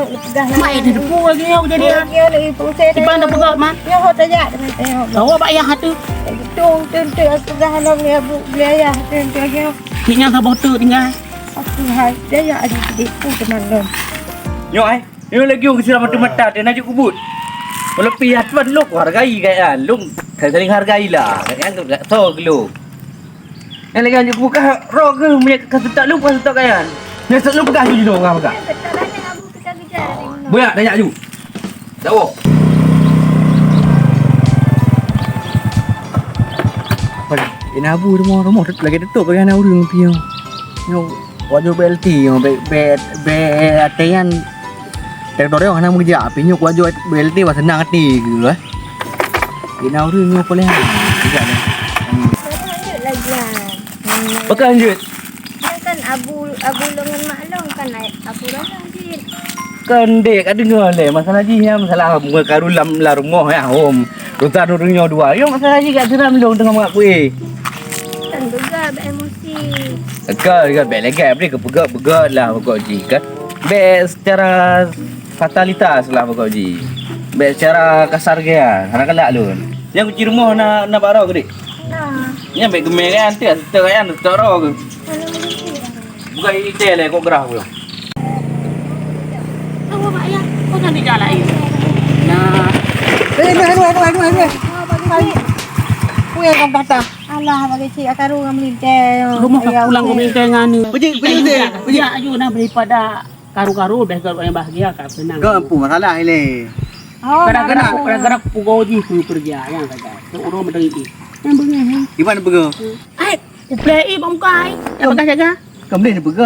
pegang. Mai dia depu lagi yo jadi. Dia lagi pusing. Tiba nak pegang man. Dia hot aja dengan tengok. Tahu apa ayah tu? Tung aku pegang nak dia bu beli ayah tung dia. Kini tak bau tu tinggal. Aku hai dia ya ada sedikit pun teman lo. Yo ai, yo lagi yo kesiram mata dia nak kubut. Kalau pihak tuan lu hargai kan, lu saling hargai lah. Kan tak tahu lu. Yang lagi anjuk buka rok ke punya kesetak lu pas tak kan. Yang lu pegang tu dulu orang pegang. Banyak tanya ju. Jauh. Pada ini abu rumah lagi tutup bagi anak urang piau. Yo wajib BLT yo be atian teknologi orang nak kerja api nyok wajib BLT bahasa senang hati gitu lah. Ini urang yo boleh juga dah. Bukan lanjut. Kan abu lengan maklong kan abu rasa lanjut. Kan dek ada dengar le masalah ji ya masalah muka karu lam la rumah ya hom. Tuan urangnya dua. Yo masalah ji kat seram lu tengah mak kuih. Kan gegar emosi. Kan lagi beri ke pegat lah pokok ji kan. Be secara fatalitas lah pokok ji. Be secara kasar ke anak kelak lu. Yang kunci rumah nak baro ke dik? Nah. Yang baik gemel kan tu setel kan taro ke. Bukan ide le kok gerah pula. Tahu apa ayah? Kau nak jalan air. Nah. Kuih kau patah. Alah bagi cik akaru dengan melintai. Rumah kau pulang kau melintai dengan ni. Pergi Ya, ayo nak daripada karu-karu dah kau yang bahagia kan senang. Kau ampu masalah le. Oh, Kadang-kadang pukau ji kerja yang kata. Tu orang mendengar ini. Yang bengai. Gimana pergi? Ai, play bang kai. Yang bekas jaga. Kemudian pergi.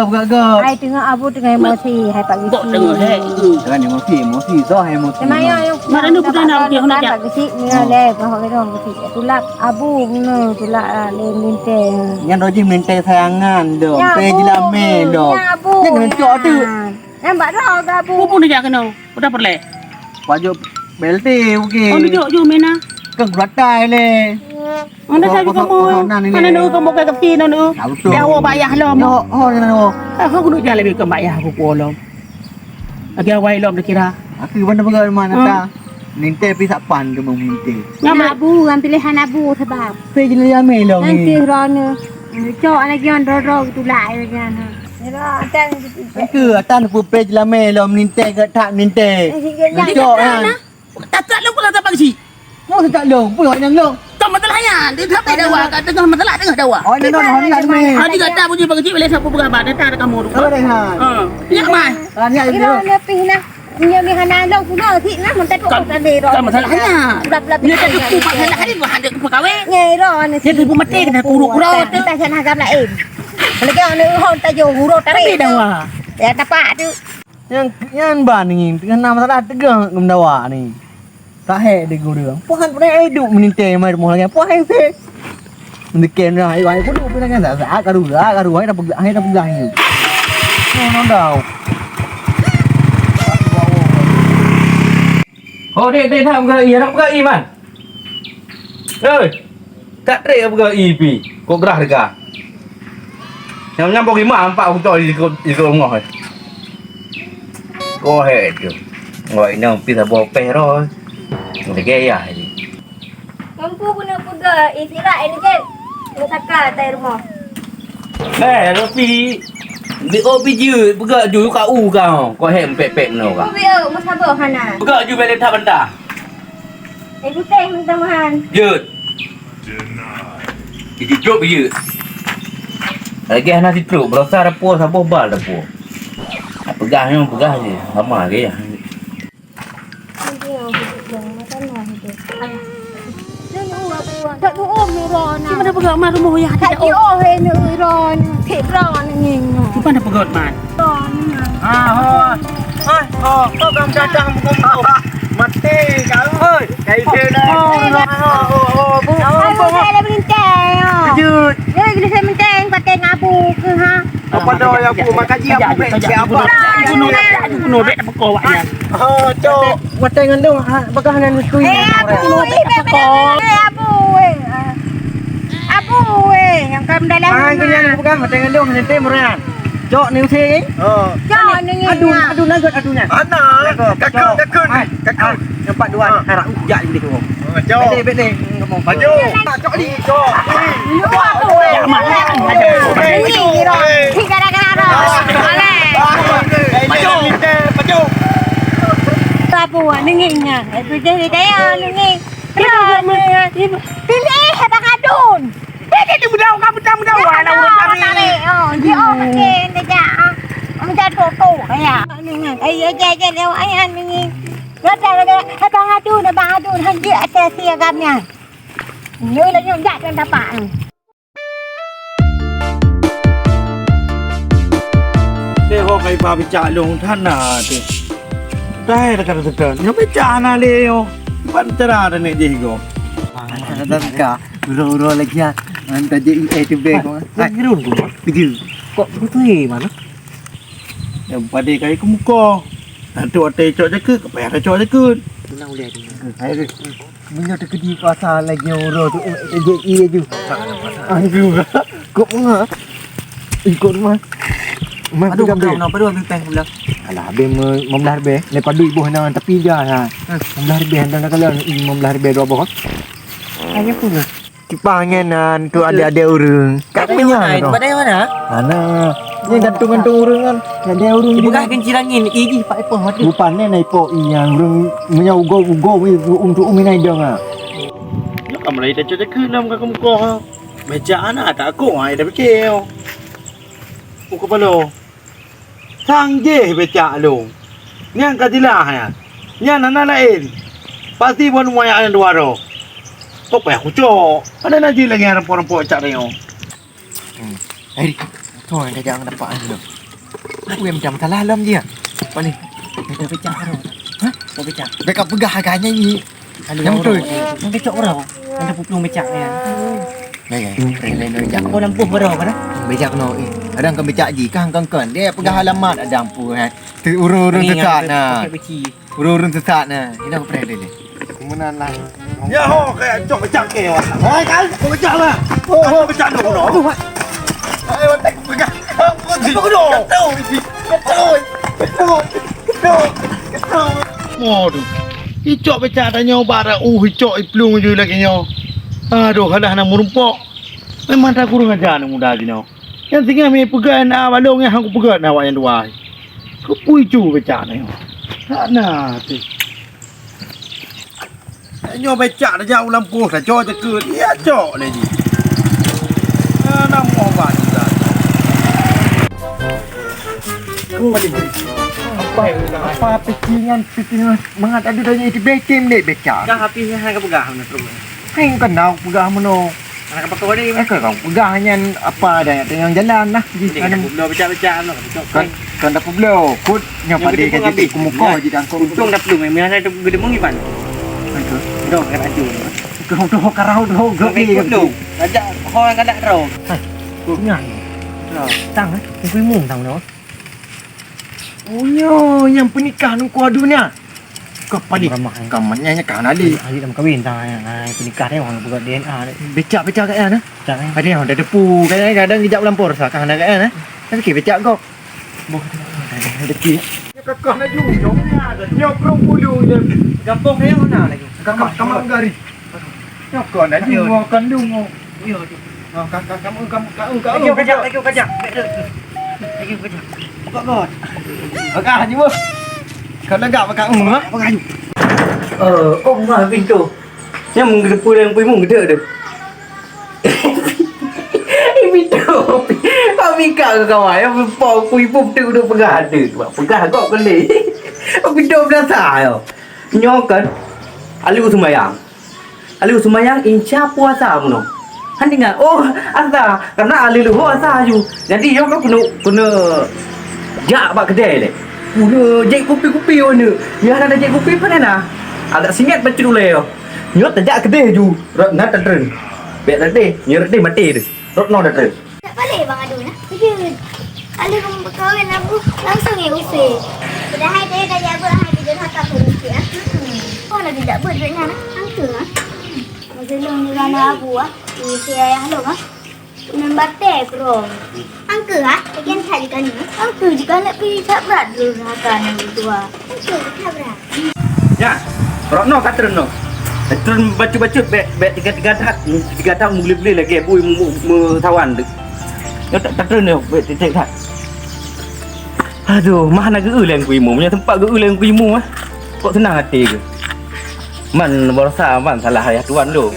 hai tengok abu tengah emosi, hai pagi. Kok dengar hei. Kan emosi so emosi. Emangnya Mana ni bukan nak dia nak tak kecil ni le, kau kau kecil. Tulak abu no tulak le minte. Yang roji minta sayangan dong. Pe jilame dong. Jangan cok tu. Nampak dah abu. Kau pun dia kena. Udah perle. Wajib BLT okey. Oh duduk je mana? Kan geratai le. Anda saya kamu. Mana nu kamu ke kecil nu? Dia awak bayar lah mo. Oh jangan oh. Aku duduk jalan lebih ke bayar aku polong. Lagi awai lom kira. Aku mana pergi mana ta? Minta pi sapan ke minta. Nama abu, kan pilihan abu sebab. Pe jilame dong Nanti ni. rana. Cok lagi on roro tulak kan. Ya, dan Ke atan pu pe jilame dong minta ke tak minta. Cok kan. Tak lu pun tak bagi. Mau tak long, pu yang long. Tak masalahnya. Dia tak ada dawa kat tengah masalah tengah dawa. Oh ni nak ni. Dia kata punya bagi boleh siapa bergabar datang kamu tu. Apa dah ha? Ya mai. Ni ada Kira lebih nah. Punya ni hana long kuno thi nah mun tak kok tak de ro. Tak masalahnya. Belap-belap. Dia tak cukup masalah ni buat ada pegawai. Nyai ro ni. Dia tu mati kena kuruk-kuruk tu. Tak sana gam lain. Lagi on hon ta yo huro tarik. Tapi dawa. Ya tapak tu. Yang ban ni dengan masalah tegang mendawa ni. Tak hek dia guru. Puan pun hidup menintai mai rumah lagi. Puan se. Mendekem dah ai ai kudu pun dengan sak karu ai dah pegang ni. Oh dau. Oh dek tak pegang nak pegang man. Oi. Tak trek pegang pi. Kok gerah dekat. Yang nyambung 5 4 aku tahu di rumah. Kau hek tu. Ngoi nang pi sabo pero. Dia gaya ni. Mampu guna pegang istirahat ni kan. Dia takar dari rumah. Ropi. Di opi je pegang ju kat u kau. Kau hem pek-pek no kau. Kau biar masa bah hana. Pegang ju balik tak benda. Ibu teh minta mahan. Jut. Ini drop je. Lagi anak di truk berasa ada puas apa bal dah puas. Pegang je. Sama ke ya. Tak tu om ni ron. Di mana pegang man rumah ya Tak tidak ki oh ni ron. Tip ron ni. Di mana pegang man? Ron. Kau kam datang muka mati kau oi. Kai dia dah. Bu. Aku ada berintai. Jut. Dia saya minta pakai ngabu ke ha. Apa dah aku makan je aku bek siapa. Aku no dek apa kau ya. Cok. Watai dengan lu bakal hanan kui. Abu yang kam dalam. Kau jangan pegang watai dengan lu nanti meran. Cok ni usir. Cok ni Adu lagut adunya. Ana. Kakun. Nampak dua harap ujak dia tu. Jom. Bedek ngomong. Maju. Cok ni. Cok. Ya mak. Ni ro. Gara-gara ro. Maju. Maju. Apa ni ngingnya? Dia dia ni. Pilih abang adun. Dia budak kamu tamu dah. Ala urut kami. Dia okey dia. Minta toto ya. Ai aja lewat ai ni. Kata abang adun hang atas siagamnya. Ni lah nyok dan dapat. Dia ho kai ba bicara longท่านน่ะติได้ละกันสักกันยังไม่จานะเลยyo pantara ni je go Tangka. Uro-uro lagi ya. Anta je itu beg. kirun tu Pergi. Kok betul mana? yang pada kai ke muka nanti ate cok je ke apa ada cok je ke Tenang boleh tu. Hai. Punya tu kedi pasal lagi uro tu je je. juga Kok enggak? Ikut rumah. Mak tu gambar. Kenapa dua bintang pula? Alah, be membelah be. Lepas du ibu hendak tepi je ha. Membelah be hendak kalau membelah be dua boh. Ayo pun. Kipangenan tu ada orang. Kat punya tu. Pada mana? Mana? Ni gantung-gantung orang kan. Ada orang Ibu kah kencirangin igi pak epoh hati. Rupanya naik po yang orang punya ugo untuk uminai dia ngah. nak kamera dah cok je ke nam ka muka meja anak tak aku ai dah fikir muka palo sang je beca lu ni ang kadilah ya ni nana lain pasti pun moya yang dua ro kok pa aku cok ada lagi lagi orang-orang cak ni Eh, tu yang dah jangan dapat anu. Aku yang macam salah alam dia. Apa ni? Kita pecah kan? Hah? Mau pecah. Mereka pegah harganya ni. Yang betul. Yang kecok berapa? Yang pupung becak ni. Ya. Lain-lain jak. Kau lampu berapa dah? Becak no. Ada kan becak ji kan dia pegah alamat ada ampu kan. Urun-urun sesat nah. Urun-urun sesat nah. Ini aku pernah dia. Kemudian lah. ya ho kayak cok becak ke wah hai kan kau becak lah ho becak dulu no ai watak pegah aku dulu betul Modu. Icok becak dah nyoba dah. Icok iplung je lagi nyo. Aduh, hadah nak merumpok. Memang tak kurang ajar nak muda je nyo. Yang tinggal me pegang na balong yang aku pegang na yang dua. Kepui cu becak na nyo. Tak nak tu. Nyo becak dah jauh lampu dah cok je ke. Dia cok lagi. Nak mau buat juga. Kamu balik Apa pikiran mengat ada tanya itu bekim dek becak. Dah habisnya hang pegah nak terus. Hang kan nak pegah mano. Hang pakai dia. Kau pegah hanya apa ada yang jalan lah. Kan belum becak-becak lah. Kan dah peblo. Kut nyapa dia kan jadi kumuka je dan kau untung dah belum. Memang ada gede mengipan. Dong kan aju. kau tu karau tu Gede belum. Ajak orang kan tak tahu. Nyang. Tang kuih mung tang no. Oh yo, yang pernikahan ku adunya. Kau padi. Kamannya kan ali. Ali dah kahwin tang. Pernikah dia orang buat DNA. Becak-becak kat ana. Tak Ada yang ada depu kadang-kadang kejap lampur sakan ada kat ana. Tapi becak kau. Boh deki. Kakak nak jumpa ada. Nyok rong bulu je. Kampung dia mana lagi? Kamar gari. Nyok kau nak jumpa kan dungo. Yo. Kamu Lagi kajak. Buka god. Agak je bos. Kau legak makan ha? Pakai ju. Mah pintu. Yang menggedepu yang mung gede dah. Pintu. Kau mikir ke kawan yang pau puip tu dah pegah ada. Pegah kau kali. Pintu biasa yo. Nyokan. Ali sembayang insya puasa muno. Han dengar, asa karena ali lu asa ju. Jadi yo kau kena jak bak kedai le. Puna jek kopi-kopi mana. Ya ada jek kopi mana nah. Agak singat baca dulu yo. Nyot tajak kedai ju. Rot nak tren. Bek tadi, nyot tadi mati tu. Rot no tren. Tak balik Bang Adun lah. Ya. Ada kamu berkawan aku langsung ya usir. Sudah hai dia dah jaga hai dia dah tak usir ah. Oh lagi tak ber duit nak. Angka ah. Macam ni rana aku ah. Usir ayah lu ah. Membate bro. Angke bagian tadi kan. Angke juga nak pergi tabrak dulu kan berdua. Angke tabrak. Ya. Rokno katrno. Terus baca-baca bet tiga tahun beli lagi bui mu tawan dek. Yo tak terno bet tiga. Aduh, mah nak geuleng ku imu, punya tempat geuleng ku imu ah. Kok senang hati ke? Man berasa man salah ayah tuan tu.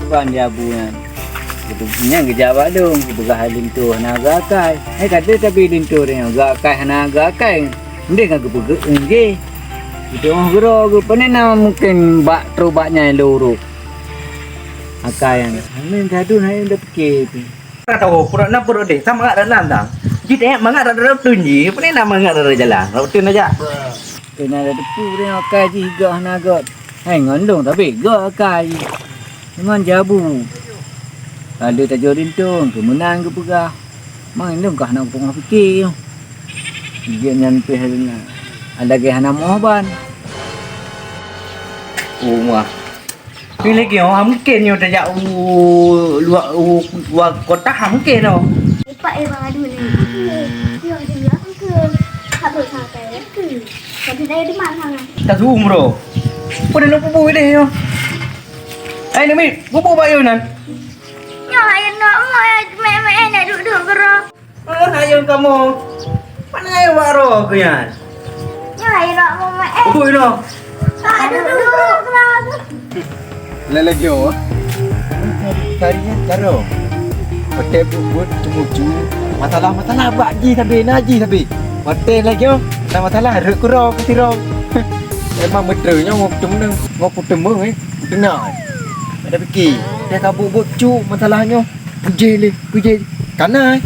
Bukan dia buan. Itu punya kejawab dong, bukan halin tu naga kai. Kata tapi lintur yang gakai naga kai. Ndek kan ke nge. Itu mah gero penena mungkin bak terubaknya luruk. Akai yang. Amin tadu hai ndak ke. Tahu pura nak pura deh sama nggak ada nantang. Jadi mangat ada tunji, penena mangat ada jalan. Rautin aja. Kena ada depu dia akai juga naga. Hai ngandung tapi go akai. Memang jabu. Kalau tak jodoh tu, kemenang ke pegah. Main dong kah nak pengah fikir. Dia nyampe halina. Ada ke hana mohban. Umah. Pilih kau mungkin yo tak luar kota mungkin no. Ipak bang adu ni. Yo dia angke. Habis sampai ke. Tapi saya di mana? Tak zoom bro. Pada lu bubu deh yo. Eh ni mi, bubu bayu nan. Ya, ayah nak main nak duduk gerak. Ayo kamu. Mana ayo baro ke yan? Ya, ayah nak main. Bubu no. Tak duduk gerak. Lelaki yo. Tarinya caro. Hotel buat cucu. Masalah bagi tapi. Hotel lagi yo. Tak masalah rek kurang ketirong. Memang betulnya mau cuma mau putemu tenang. Ada fikir. Dia kabut bocu masalahnya. Puji kana.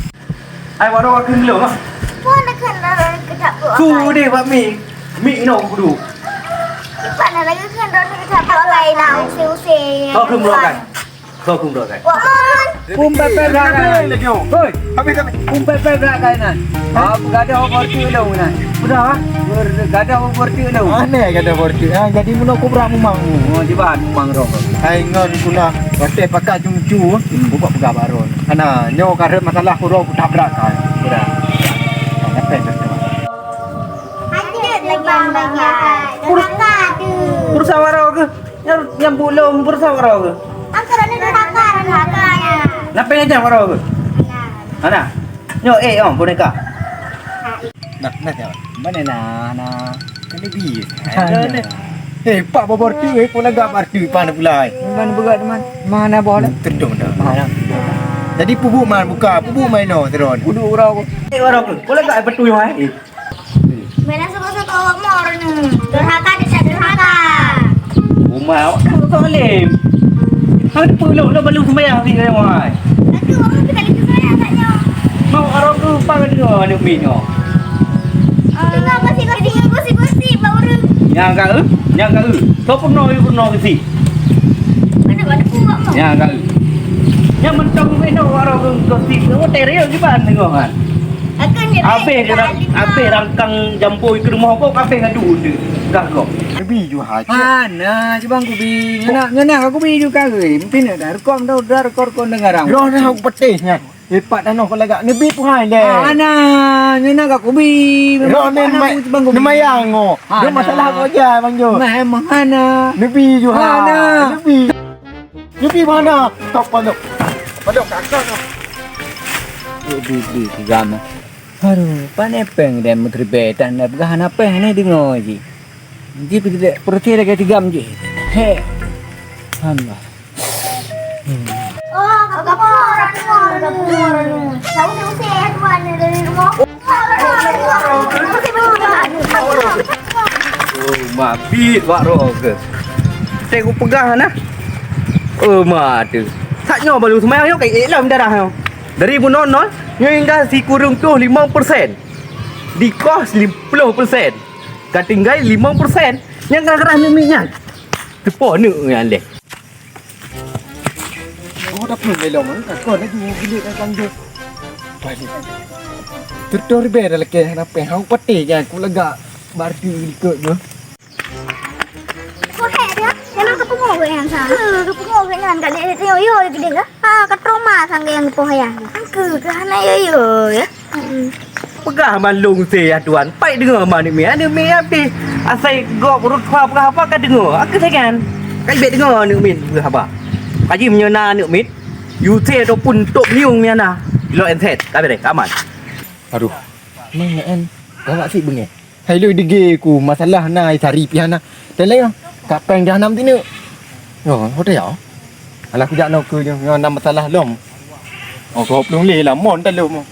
Ai baro ke belum ah. Pun nak kena ketak buat. Ku deh pak mi. Mi no kudu. Ipak nak lagi kena ketak buat lain nak usir-usir. Kau kumrokan. Wah. Pepe rakai. Lagi yo. Hoi, Habis. pepe rakai nan. Gada oportu lo nan. Sudah ah. Gada oportu lo. Aneh kata fortune. Jadi mana aku berak memang. Oh, di ban mang ro. Hai ngon kuna hotel pakai cucu. Buka pegah baron. Ana nyo karep masalah kuro tabrak kan. Sudah. Apa yang Ada lagi banyak. Kurang ada. Bersawara ke? Yang belum bersawara ke? Angker ni neraka. Napa yang jam wara ke? Ana. Nyo om boneka. nak ya. Mana na. Kena bi. Pak babortu pun agak bartu pan pula. Mana berat man? Mana bola? Terdong dah. Mana? Jadi pubuk man buka, pubuk main no teron. Udu urau. Wara ke? Boleh tak betul yo ai? Mana suka-suka awak mor ni. Derhaka dia derhaka. Rumah awak kan tak boleh. Hang perlu lo balu sembahyang sini ai. Nanti orang kita lagi saya katnya. Mau arok tu pang dia ada mi nyo. Tengah gosip baru. Yang ka Kau pernah ke si? Mana pun buat mor. Yang ka Yang mentong mi no arok ke si. Kau terio gimana tengok kan? Akan dia. Ape rangkang jampoi ke rumah kau kafe ngadu tu. Dah kau. Lebih ju haji. Mana coba aku bi. Ngena aku bi juga ke. Mungkin ada rekam dah rekor dengar orang. Roh dah petihnya. Hebat dah no kalau agak nebi pun hai le. Ana, ngena aku bi. Roh ni nemayang ngo. Dia masalah kau aja bang Jo. Memang ana. Nebi ju Mana? Nebi mana? Tok pondok. Pondok kakak no. Di gama. Aduh, panepeng dan menteri betan dah begahan apa ni dengar je. Dia tidak percaya lagi 3 jam je. He. Allah. Oh, kapur. Tahu ni usir tuan dari rumah. Oh, mabit wak ro ke. Saya ku pegang nah. Oh, mata. Saknya baru semayang yo kai elam darah yo. Dari bunonol hingga si kurung tu 5%. Di kos 50%. Katinggai 5%. Yang keras ni minyak. Tepo ni yang leh. Oh dah pun belum kan. Kau lagi gila kan Jo. Balik. Tutor ber lagi kenapa hang peti je aku lega bartu ikut je. Kau hebat. Jangan ketemu dengan Kepungo kan kat dia tengok yo gede ke? Kat rumah sang yang po ya. Ke hana yo ya. Pegah man lung se tuan. Pai dengar man ni ada mi api. Asai gok rut khwa pegah apa ka dengar. Aku tekan. Kai bet dengar ni min pegah apa. Kaji menyena ni mit. You say do pun tok niung ni na. Lo enset. Ka bet aman. Aduh. Mana kan? Gawak sik bengek. Hai lu dege ku masalah nai cari piana. Dan lain kat peng dah nam tinu. Yo, hotel ya. Alah kejak nak ke yang nam masalah lom. Oh, kau belum le lah mon tak lom.